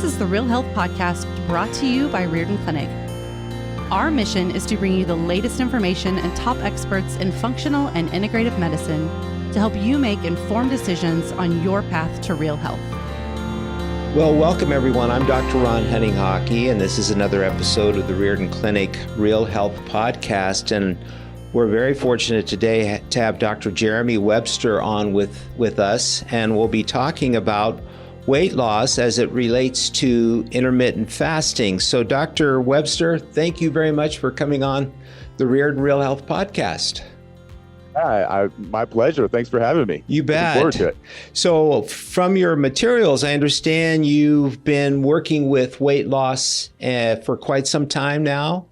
This is the Real Health Podcast brought to you by Riordan Clinic. Our mission is to bring you the latest information and top experts in functional and integrative medicine to help you make informed decisions on your path to real health. Well, welcome everyone. I'm Dr. Ron Hunninghake, and this is another episode of the Riordan Clinic Real Health Podcast. And we're very fortunate today to have Dr. Jeremy Webster on with us, and we'll be talking about weight loss as it relates to intermittent fasting. So Dr. Webster, thank you very much for coming on the Riordan Real Health Podcast. My pleasure. Thanks for having me. You bet. Looking forward to it. So from your materials, I understand you've been working with weight loss for quite some time now.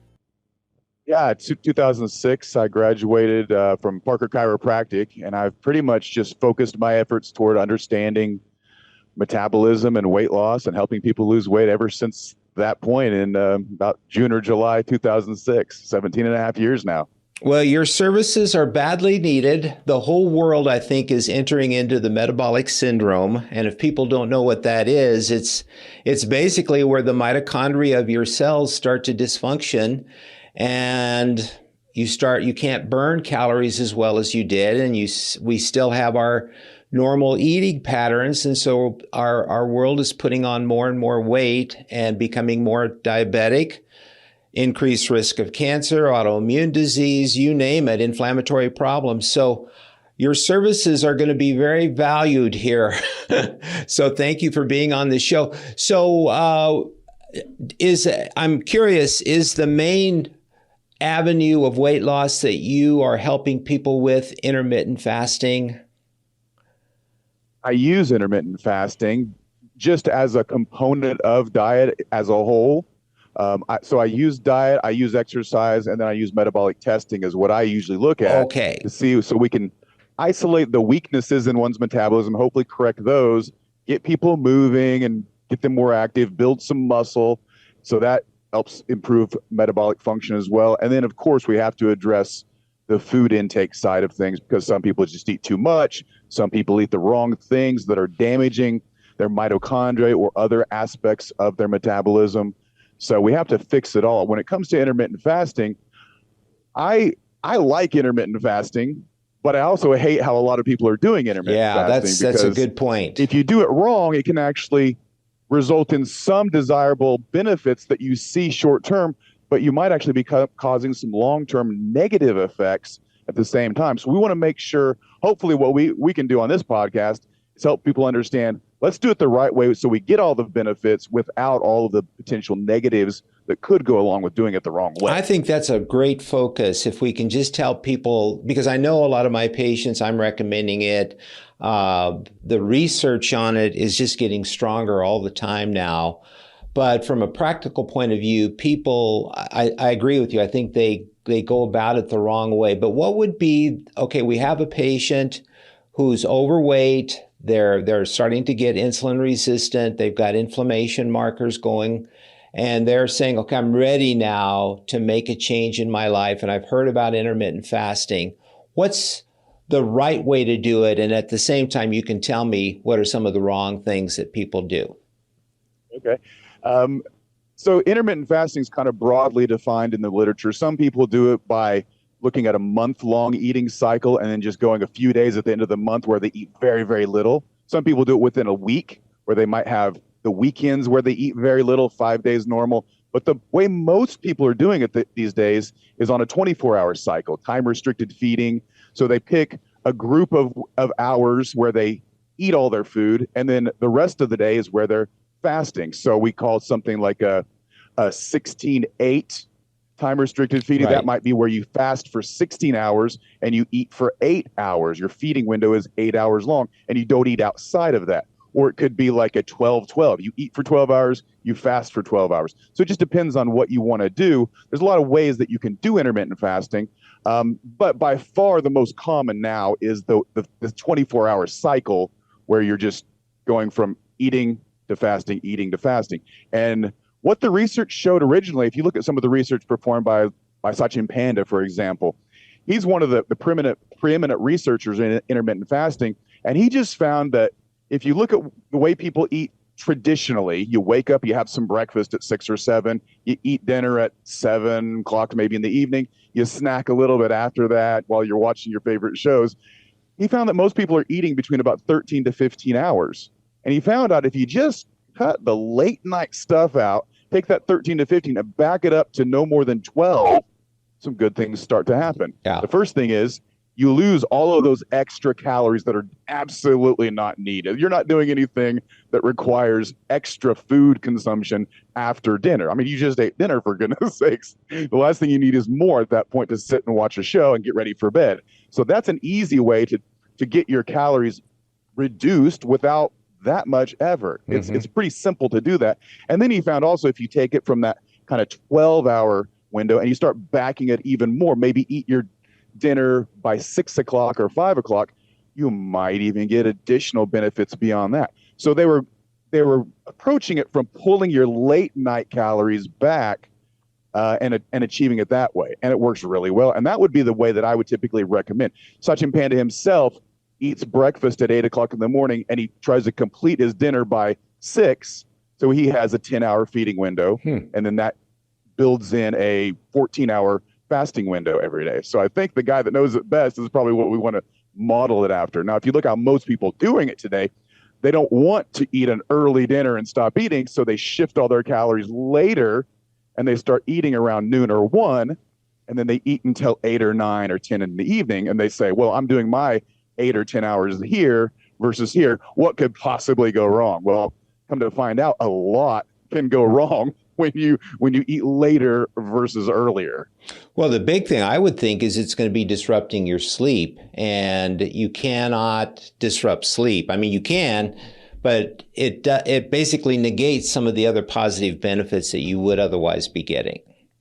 Yeah, 2006, I graduated from Parker Chiropractic, and I've pretty much just focused my efforts toward understanding metabolism and weight loss and helping people lose weight ever since that point in about June or July 2006, 17 and a half years now. Well, your services are badly needed. The whole world, I think, is entering into the metabolic syndrome. And if people don't know what that is, it's basically where the mitochondria of your cells start to dysfunction, and you can't burn calories as well as you did, and we still have our normal eating patterns, and so our world is putting on more and more weight and becoming more diabetic, increased risk of cancer, autoimmune disease, you name it, inflammatory problems. So your services are going to be very valued here. So thank you for being on the show. So I'm curious, is the main avenue of weight loss that you are helping people with intermittent fasting? I use intermittent fasting just as a component of diet as a whole. So I use diet, I use exercise, and then I use metabolic testing is what I usually look at to see, so we can isolate the weaknesses in one's metabolism, hopefully correct those, get people moving and get them more active, build some muscle. So that helps improve metabolic function as well. And then, of course, we have to address the food intake side of things, because some people just eat too much. Some people eat the wrong things that are damaging their mitochondria or other aspects of their metabolism. So we have to fix it all. When it comes to intermittent fasting, I like intermittent fasting, but I also hate how a lot of people are doing intermittent fasting. Yeah, that's a good point. If you do it wrong, it can actually result in some desirable benefits that you see short term, but you might actually be causing some long-term negative effects at the same time. So we want to make sure, hopefully what we can do on this podcast is help people understand, let's do it the right way so we get all the benefits without all of the potential negatives that could go along with doing it the wrong way. I think that's a great focus. If we can just help people, because I know a lot of my patients, I'm recommending it. The research on it is just getting stronger all the time now. But from a practical point of view, people, I agree with you. I think they go about it the wrong way. But what would be, okay, we have a patient who's overweight. They're starting to get insulin resistant. They've got inflammation markers going, and they're saying, okay, I'm ready now to make a change in my life. And I've heard about intermittent fasting. What's the right way to do it? And at the same time, you can tell me what are some of the wrong things that people do. Okay. So intermittent fasting is kind of broadly defined in the literature. Some people do it by looking at a month-long eating cycle and then just going a few days at the end of the month where they eat very, very little. Some people do it within a week, where they might have the weekends where they eat very little, 5 days normal. But the way most people are doing it these days is on a 24-hour cycle, time-restricted feeding. So they pick a group of hours where they eat all their food, and then the rest of the day is where they're fasting. So we call something like a 16-8 time-restricted feeding. Right. That might be where you fast for 16 hours and you eat for 8 hours. Your feeding window is 8 hours long, and you don't eat outside of that. Or it could be like a 12-12. You eat for 12 hours, you fast for 12 hours. So it just depends on what you want to do. There's a lot of ways that you can do intermittent fasting. But by far the most common now is the 24-hour cycle, where you're just going from eating to fasting, eating to fasting. And what the research showed originally, if you look at some of the research performed by Sachin Panda, for example, he's one of the preeminent researchers in intermittent fasting. And he just found that if you look at the way people eat traditionally, you wake up, you have some breakfast at 6 or 7, you eat dinner at 7 o'clock, maybe in the evening, you snack a little bit after that while you're watching your favorite shows. He found that most people are eating between about 13 to 15 hours. And he found out if you just cut the late night stuff out, take that 13 to 15 and back it up to no more than 12, some good things start to happen. Yeah. The first thing is you lose all of those extra calories that are absolutely not needed. You're not doing anything that requires extra food consumption after dinner. I mean, you just ate dinner, for goodness sakes. The last thing you need is more at that point to sit and watch a show and get ready for bed. So that's an easy way to get your calories reduced without that much effort. It's pretty simple to do that. And then he found also if you take it from that kind of 12-hour window and you start backing it even more, maybe eat your dinner by 6 o'clock or 5 o'clock, you might even get additional benefits beyond that. So they were approaching it from pulling your late night calories back and achieving it that way. And it works really well. And that would be the way that I would typically recommend. Sachin Panda himself eats breakfast at 8 o'clock in the morning and he tries to complete his dinner by 6. So he has a 10-hour feeding window. And then that builds in a 14-hour fasting window every day. So I think the guy that knows it best is probably what we want to model it after. Now, if you look how most people doing it today, they don't want to eat an early dinner and stop eating. So they shift all their calories later and they start eating around noon or 1. And then they eat until 8 or 9 or 10 in the evening. And they say, well, I'm doing my 8 or 10 hours here versus here. What could possibly go wrong? Well, come to find out, a lot can go wrong when you eat later versus earlier. Well, the big thing I would think is it's going to be disrupting your sleep, and you cannot disrupt sleep. I mean, you can, but it basically negates some of the other positive benefits that you would otherwise be getting.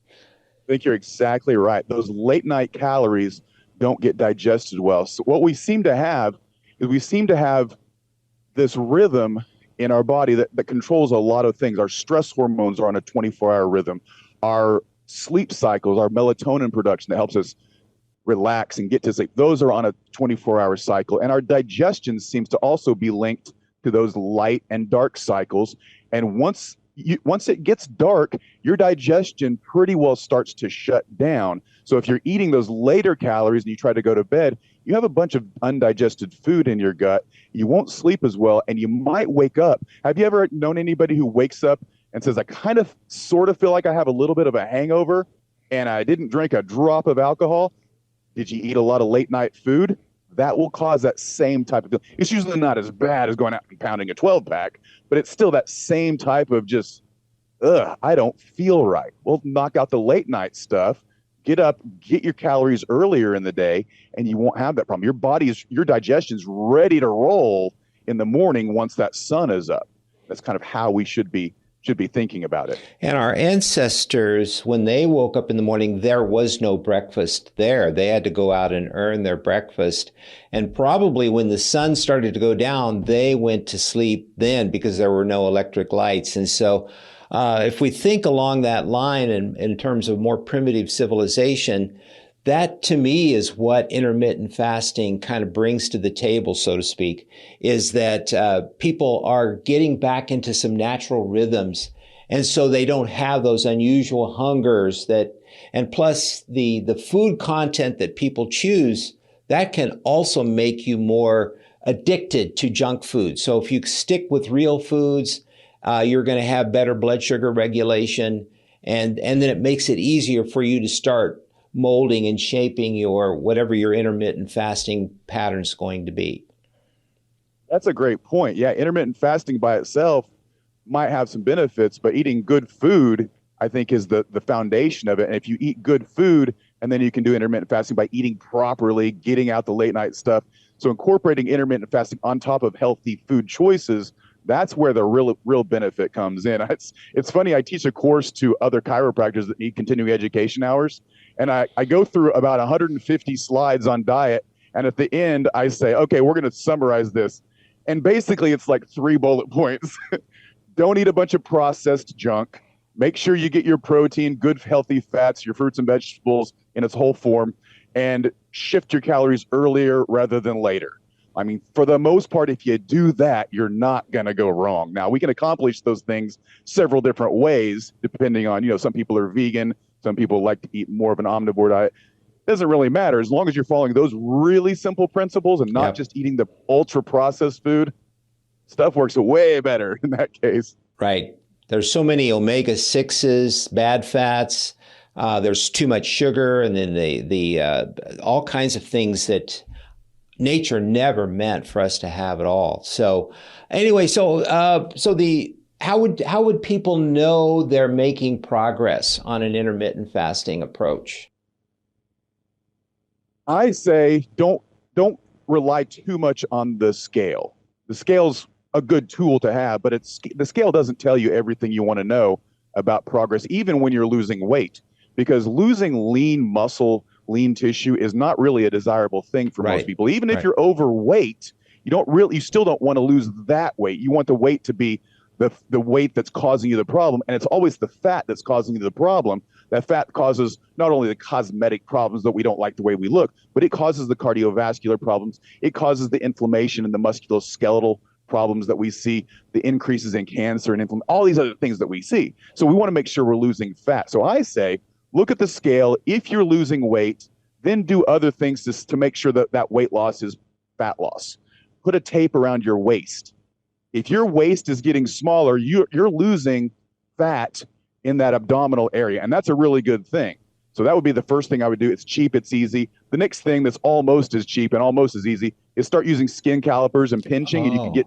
I think you're exactly right. Those late night calories don't get digested well. So what we seem to have is this rhythm in our body that controls a lot of things. Our stress hormones are on a 24-hour rhythm. Our sleep cycles, our melatonin production that helps us relax and get to sleep, those are on a 24-hour cycle. And our digestion seems to also be linked to those light and dark cycles. And once it gets dark, your digestion pretty well starts to shut down. So if you're eating those later calories and you try to go to bed, you have a bunch of undigested food in your gut. You won't sleep as well, and you might wake up. Have you ever known anybody who wakes up and says, I kind of sort of feel like I have a little bit of a hangover and I didn't drink a drop of alcohol? Did you eat a lot of late night food? That will cause that same type of feeling. It's usually not as bad as going out and pounding a 12-pack, but it's still that same type of just, I don't feel right. Well, knock out the late night stuff. Get up, get your calories earlier in the day, and you won't have that problem. Your digestion's ready to roll in the morning once that sun is up. That's kind of how we should be thinking about it. And our ancestors, when they woke up in the morning, there was no breakfast there. They had to go out and earn their breakfast. And probably when the sun started to go down, they went to sleep then because there were no electric lights. And so if we think along that line in terms of more primitive civilization, that to me is what intermittent fasting kind of brings to the table, so to speak, is that people are getting back into some natural rhythms. And so they don't have those unusual hungers and plus the food content that people choose, that can also make you more addicted to junk food. So if you stick with real foods, you're going to have better blood sugar regulation, and then it makes it easier for you to start molding and shaping whatever your intermittent fasting pattern is going to be. That's a great point. Yeah, intermittent fasting by itself might have some benefits, but eating good food, I think, is the foundation of it. And if you eat good food, and then you can do intermittent fasting by eating properly, getting out the late night stuff. So incorporating intermittent fasting on top of healthy food choices, that's where the real benefit comes in. It's funny, I teach a course to other chiropractors that need continuing education hours, and I go through about 150 slides on diet, and at the end I say, okay, we're going to summarize this. And basically it's like 3 bullet points. Don't eat a bunch of processed junk. Make sure you get your protein, good healthy fats, your fruits and vegetables in its whole form, and shift your calories earlier rather than later. I mean, for the most part, if you do that, you're not going to go wrong. Now, we can accomplish those things several different ways, depending on, some people are vegan, some people like to eat more of an omnivore diet. It doesn't really matter. As long as you're following those really simple principles and not just eating the ultra processed food, stuff works way better in that case. Right. There's so many omega-6s, bad fats. There's too much sugar, and then the all kinds of things that nature never meant for us to have at all. So anyway, how would people know they're making progress on an intermittent fasting approach? I say don't rely too much on the scale. The scale's a good tool to have, but the scale doesn't tell you everything you want to know about progress, even when you're losing weight, because losing lean muscle, lean tissue is not really a desirable thing for most people. Even if you're overweight, you still don't want to lose that weight. You want the weight to be the weight that's causing you the problem, and it's always the fat that's causing you the problem. That fat causes not only the cosmetic problems that we don't like the way we look, but it causes the cardiovascular problems. It causes the inflammation and the musculoskeletal problems that we see, the increases in cancer and all these other things that we see. So we want to make sure we're losing fat. So I say, look at the scale. If you're losing weight, then do other things to make sure that weight loss is fat loss. Put a tape around your waist. If your waist is getting smaller, you're losing fat in that abdominal area, and that's a really good thing. So that would be the first thing I would do. It's cheap, it's easy. The next thing that's almost as cheap and almost as easy is start using skin calipers and pinching, and you can get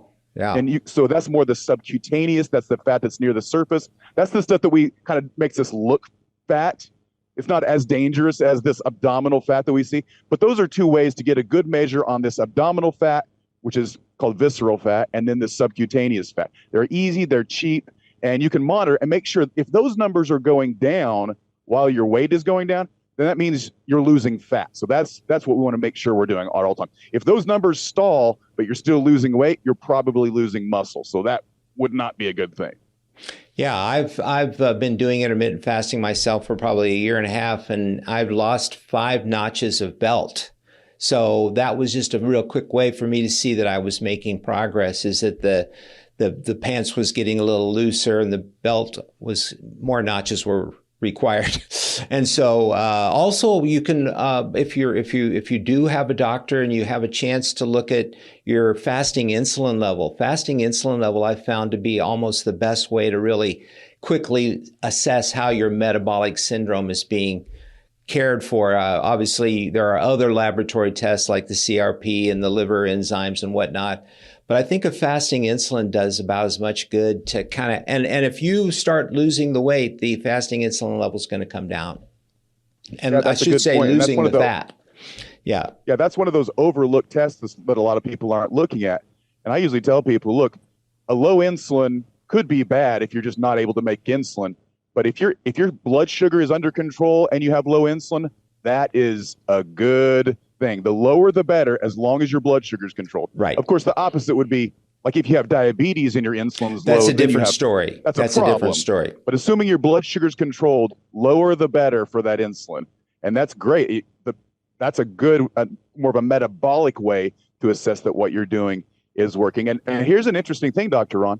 so that's more the subcutaneous. That's the fat that's near the surface. That's the stuff that we kind of makes us look fat. It's not as dangerous as this abdominal fat that we see, but those are two ways to get a good measure on this abdominal fat, which is called visceral fat, and then the subcutaneous fat. They're easy, they're cheap, and you can monitor and make sure if those numbers are going down while your weight is going down, then that means you're losing fat. So that's what we want to make sure we're doing at all time. If those numbers stall, but you're still losing weight, you're probably losing muscle. So that would not be a good thing. Yeah, I've been doing intermittent fasting myself for probably a year and a half, and I've lost 5 notches of belt. So that was just a real quick way for me to see that I was making progress, is that the pants was getting a little looser and the belt was more notches were required. And so also you can if you do have a doctor and you have a chance to look at your fasting insulin level I found to be almost the best way to really quickly assess how your metabolic syndrome is being cared for. Obviously, there are other laboratory tests like the CRP and the liver enzymes and whatnot. But I think a fasting insulin does about as much good to kind of, and if you start losing the weight, the fasting insulin level is going to come down. And I should say losing the fat. Yeah, that's one of those overlooked tests that a lot of people aren't looking at. And I usually tell people, look, a low insulin could be bad if you're just not able to make insulin. But if your blood sugar is under control and you have low insulin, that is a good thing. The lower the better, as long as your blood sugar is controlled. Right. Of course, the opposite would be like if you have diabetes and your insulin is low. That's a different story. That's a different story. But assuming your blood sugar is controlled, lower the better for that insulin, and that's great. That's a good, more of a metabolic way to assess that what you're doing is working. And here's an interesting thing, Dr. Ron.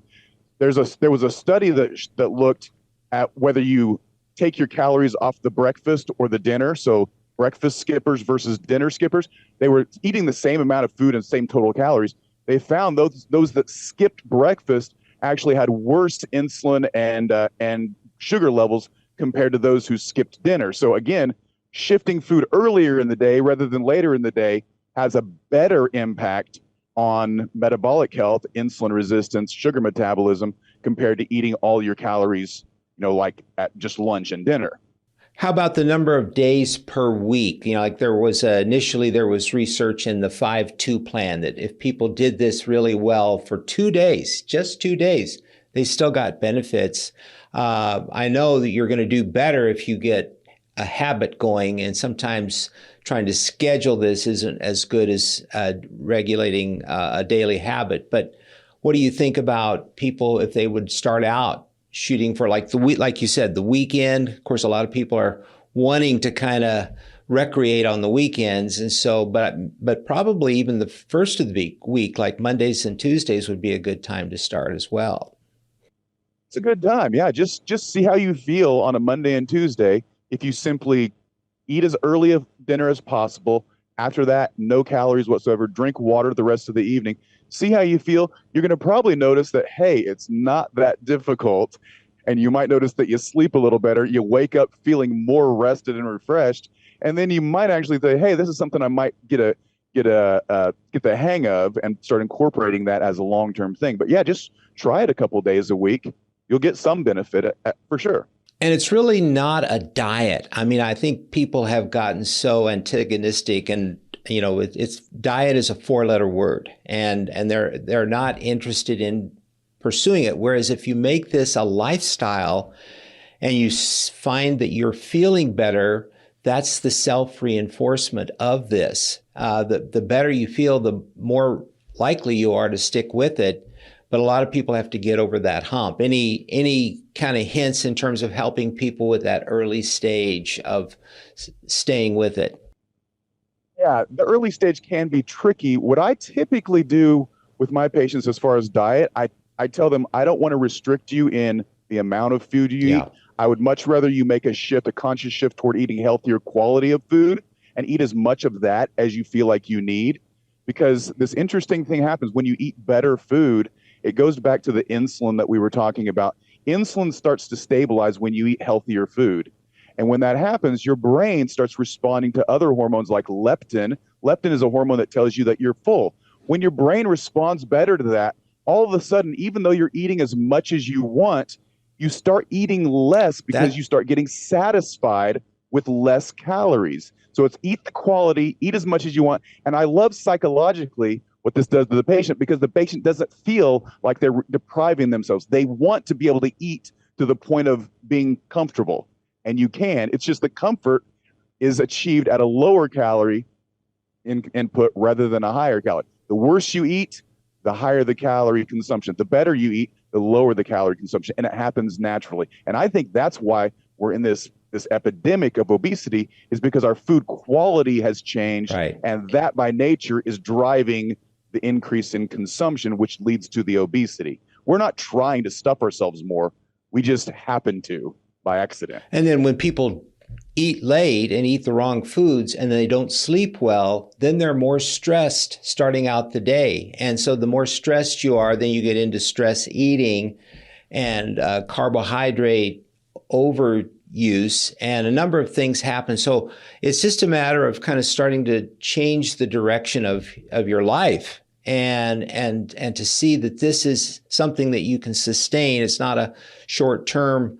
There was a study that looked at whether you take your calories off the breakfast or the dinner. So breakfast skippers versus dinner skippers, they were eating the same amount of food and same total calories. They found those that skipped breakfast actually had worse insulin and sugar levels compared to those who skipped dinner. So again, shifting food earlier in the day rather than later in the day has a better impact on metabolic health, insulin resistance, sugar metabolism, compared to eating all your calories, like at just lunch and dinner. How about the number of days per week? Like initially there was research in the 5-2 plan that if people did this really well for 2 days, just 2 days, they still got benefits. I know that you're going to do better if you get a habit going, and sometimes trying to schedule this isn't as good as regulating a daily habit. But what do you think about people if they would start out shooting for like you said, the weekend? Of course, a lot of people are wanting to kind of recreate on the weekends. And so, but probably even the first of the week, like Mondays and Tuesdays would be a good time to start as well. It's a good time. Yeah. Just see how you feel on a Monday and Tuesday. If you simply eat as early a dinner as possible, after that, no calories whatsoever, drink water the rest of the evening, see how you feel. You're going to probably notice that, hey, it's not that difficult. And you might notice that you sleep a little better. You wake up feeling more rested and refreshed. And then you might actually say, hey, this is something I might get the hang of, and start incorporating that as a long-term thing. But yeah, just try it a couple days a week. You'll get some benefit for sure. And it's really not a diet. I mean, I think people have gotten so antagonistic, and it's diet is a 4-letter word, and they're not interested in pursuing it. Whereas if you make this a lifestyle and you find that you're feeling better, that's the self-reinforcement of this. The better you feel, the more likely you are to stick with it. But a lot of people have to get over that hump. Any kind of hints in terms of helping people with that early stage of staying with it? Yeah, the early stage can be tricky. What I typically do with my patients as far as diet, I tell them I don't want to restrict you in the amount of food you eat. I would much rather you make a conscious shift toward eating healthier quality of food and eat as much of that as you feel like you need. Because this interesting thing happens when you eat better food. It goes back to the insulin that we were talking about. Insulin starts to stabilize when you eat healthier food. And when that happens, your brain starts responding to other hormones like leptin. Leptin is a hormone that tells you that you're full. When your brain responds better to that, all of a sudden, even though you're eating as much as you want, you start eating less because you start getting satisfied with less calories. So it's eat the quality, eat as much as you want. And I love psychologically what this does to the patient, because the patient doesn't feel like they're depriving themselves. They want to be able to eat to the point of being comfortable. And you can. It's just the comfort is achieved at a lower calorie input rather than a higher calorie. The worse you eat, the higher the calorie consumption. The better you eat, the lower the calorie consumption. And it happens naturally. And I think that's why we're in this epidemic of obesity, is because our food quality has changed. Right. And that by nature is driving the increase in consumption, which leads to the obesity. We're not trying to stuff ourselves more. We just happen to by accident. And then when people eat late and eat the wrong foods and they don't sleep well, then they're more stressed starting out the day. And so the more stressed you are, then you get into stress eating and carbohydrate overuse, and a number of things happen. So it's just a matter of kind of starting to change the direction of your life and to see that this is something that you can sustain. It's not a short-term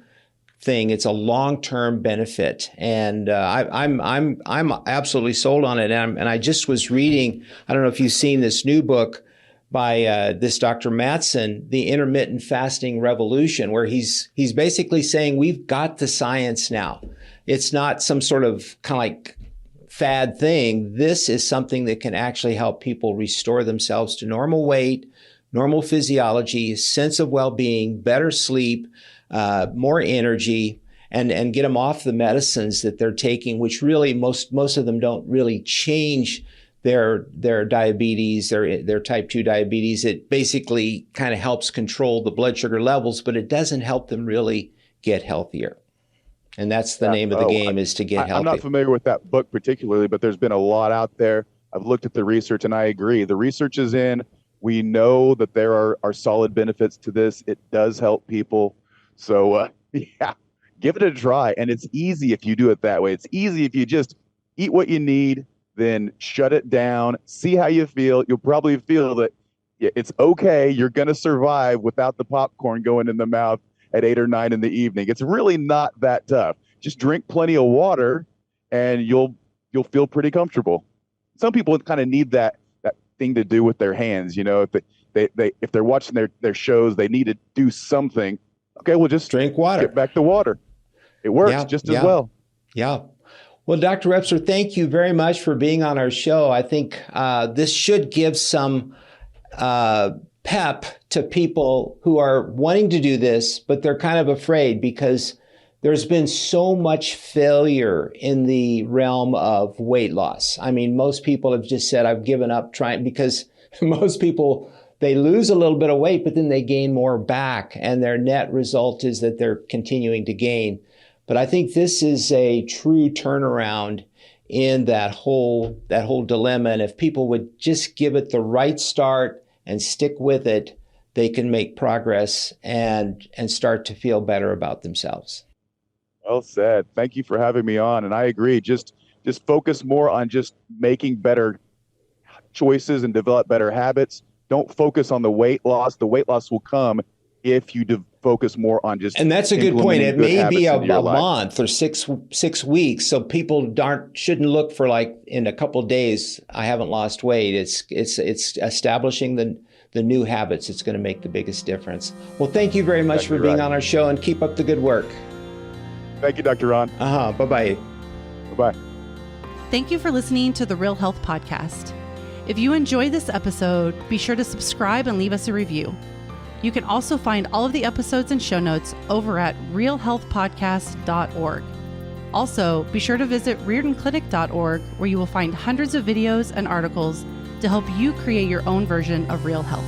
thing. It's a long-term benefit. And I'm absolutely sold on it. And I just was reading, I don't know if you've seen this new book by this Dr. Mattson, The Intermittent Fasting Revolution, where he's basically saying we've got the science now. It's not some sort of kind of like fad thing. This is something that can actually help people restore themselves to normal weight, normal physiology, sense of well-being, better sleep, more energy, and get them off the medicines that they're taking, which really most of them don't really change their diabetes, their type 2 diabetes. It basically kind of helps control the blood sugar levels, but it doesn't help them really get healthier. And that's the name of the game, is to get healthy. I'm not familiar with that book particularly, but there's been a lot out there. I've looked at the research and I agree. The research is in. We know that there are solid benefits to this. It does help people. So yeah, give it a try. And it's easy if you do it that way. It's easy if you just eat what you need, then shut it down, see how you feel. You'll probably feel that it's okay. You're going to survive without the popcorn going in the mouth at 8 or 9 in the evening. It's really not that tough. Just drink plenty of water and you'll feel pretty comfortable. Some people kind of need that thing to do with their hands. You know, if they're watching their shows, they need to do something. Okay, well, just drink water. Get back to water. It works just as well. Yeah. Well, Dr. Webster, thank you very much for being on our show. I think this should give some pep to people who are wanting to do this, but they're kind of afraid because there's been so much failure in the realm of weight loss. I mean, most people have just said, I've given up trying, because most people, they lose a little bit of weight, but then they gain more back, and their net result is that they're continuing to gain. But I think this is a true turnaround in that whole dilemma. And if people would just give it the right start and stick with it, they can make progress and start to feel better about themselves. Well said. Thank you for having me on. And I agree. Just focus more on just making better choices and develop better habits. Don't focus on the weight loss. The weight loss will come if you focus more on just. And that's a good point. It may be a month or six weeks. So people shouldn't look for, like, in a couple of days, I haven't lost weight. It's establishing the new habits. It's going to make the biggest difference. Well, thank you very much for being on our show, and keep up the good work. Thank you, Dr. Ron. Bye-bye. Bye-bye. Thank you for listening to the Real Health Podcast. If you enjoyed this episode, be sure to subscribe and leave us a review. You can also find all of the episodes and show notes over at realhealthpodcast.org. Also, be sure to visit riordanclinic.org, where you will find hundreds of videos and articles to help you create your own version of real health.